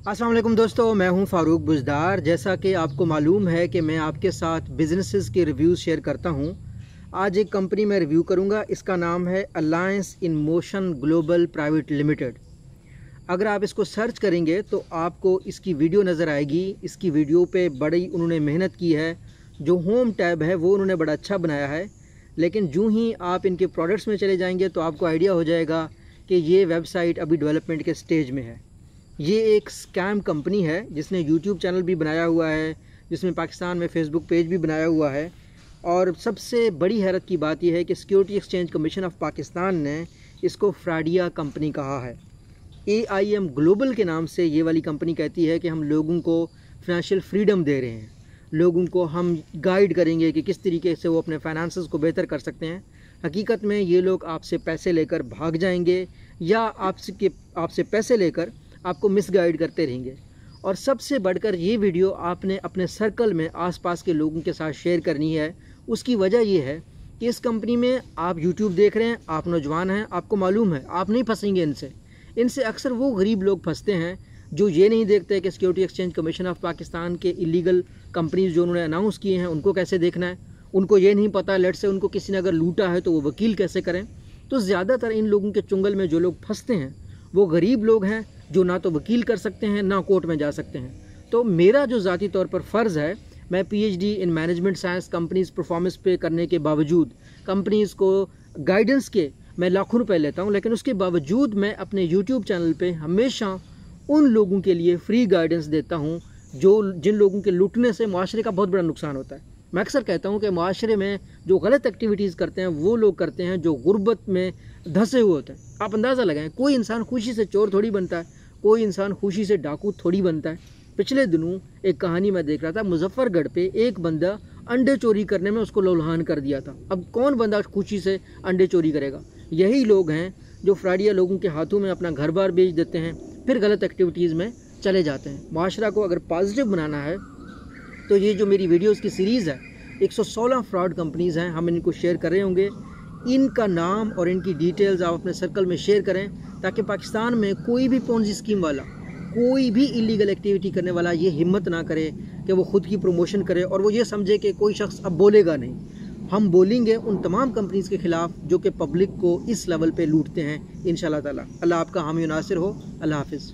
अस्सलाम वालेकुम दोस्तों, मैं हूं फ़ारूक बुज़दार। जैसा कि आपको मालूम है कि मैं आपके साथ बिज़नेसेस के रिव्यूज़ शेयर करता हूं। आज एक कंपनी में रिव्यू करूंगा, इसका नाम है alliance in motion global private limited. अगर आप इसको सर्च करेंगे तो आपको इसकी वीडियो नज़र आएगी। इसकी वीडियो पे बड़ी उन्होंने मेहनत की है। जो होम टैब है वो उन्होंने बड़ा अच्छा बनाया है, लेकिन जो ही आप इनके प्रोडक्ट्स में चले जाएंगे तो आपको आइडिया हो जाएगा कि ये वेबसाइट अभी डेवलपमेंट के स्टेज में है। ये एक स्कैम कंपनी है जिसने यूट्यूब चैनल भी बनाया हुआ है, जिसमें पाकिस्तान में फेसबुक पेज भी बनाया हुआ है। और सबसे बड़ी हैरत की बात यह है कि security exchange commission of Pakistan ने इसको फ्रॉडिया कंपनी कहा है। AIM ग्लोबल के नाम से ये वाली कंपनी कहती है कि हम लोगों को फाइनेंशियल फ्रीडम दे रहे हैं, लोगों को हम गाइड करेंगे कि किस तरीके से वो अपने फाइनेंसेस को बेहतर कर सकते हैं। हकीकत में ये लोग आपसे पैसे लेकर भाग जाएंगे या आपसे पैसे लेकर आपको मिसगाइड करते रहेंगे। और सबसे बढ़कर ये वीडियो आपने अपने सर्कल में आसपास के लोगों के साथ शेयर करनी है। उसकी वजह यह है कि इस कंपनी में आप यूट्यूब देख रहे हैं, आप नौजवान हैं, आपको मालूम है आप नहीं फंसेंगे इनसे अक्सर वो गरीब लोग फंसते हैं जो ये नहीं देखते कि security exchange commission of Pakistan के इलीगल कंपनीज जो उन्होंने अनाउंस किए हैं उनको कैसे देखना है। उनको ये नहीं पता लेट से उनको किसी ने अगर लूटा है तो वो वकील कैसे करें। तो ज़्यादातर इन लोगों के चुंगल में जो लोग फंसते हैं वो गरीब लोग हैं जो ना तो वकील कर सकते हैं ना कोर्ट में जा सकते हैं। तो मेरा जो ज़ाती तौर पर फ़र्ज़ है, मैं PhD in management science companies performance पे करने के बावजूद, कंपनीज़ को गाइडेंस के मैं लाखों रुपए लेता हूँ, लेकिन उसके बावजूद मैं अपने YouTube चैनल पे हमेशा उन लोगों के लिए फ्री गाइडेंस देता हूँ जिन लोगों के लूटने से माशरे का बहुत बड़ा नुकसान होता है। मैं अक्सर कहता हूँ कि माशरे में जो गलत एक्टिविटीज़ करते हैं वो लोग करते हैं जो गुर्बत में धंसे हुए होते हैं। आप अंदाज़ा लगाएं, कोई इंसान खुशी से चोर थोड़ी बनता है, कोई इंसान खुशी से डाकू थोड़ी बनता है। पिछले दिनों एक कहानी मैं देख रहा था, मुजफ्फरगढ़ पे एक बंदा अंडे चोरी करने में उसको लौलहान कर दिया था। अब कौन बंदा खुशी से अंडे चोरी करेगा? यही लोग हैं जो फ्रॉडिया लोगों के हाथों में अपना घर बार बेच देते हैं, फिर गलत एक्टिविटीज़ में चले जाते हैं। माशरा को अगर पॉजिटिव बनाना है तो ये जो मेरी वीडियोस की सीरीज़ है, 116 फ्रॉड कंपनीज़ हैं, हम इनको शेयर कर रहे होंगे। इनका नाम और इनकी डिटेल्स आप अपने सर्कल में शेयर करें ताकि पाकिस्तान में कोई भी पोंजी स्कीम वाला, कोई भी इलीगल एक्टिविटी करने वाला ये हिम्मत ना करे कि वो खुद की प्रमोशन करे और वो ये समझे कि कोई शख्स अब बोलेगा नहीं। हम बोलेंगे उन तमाम कंपनीज़ के ख़िलाफ़ जो कि पब्लिक को इस लेवल पे लूटते हैं। इंशाअल्लाह ताला। अल्लाह आपका हामी नासिर हो। अल्लाह हाफिज़।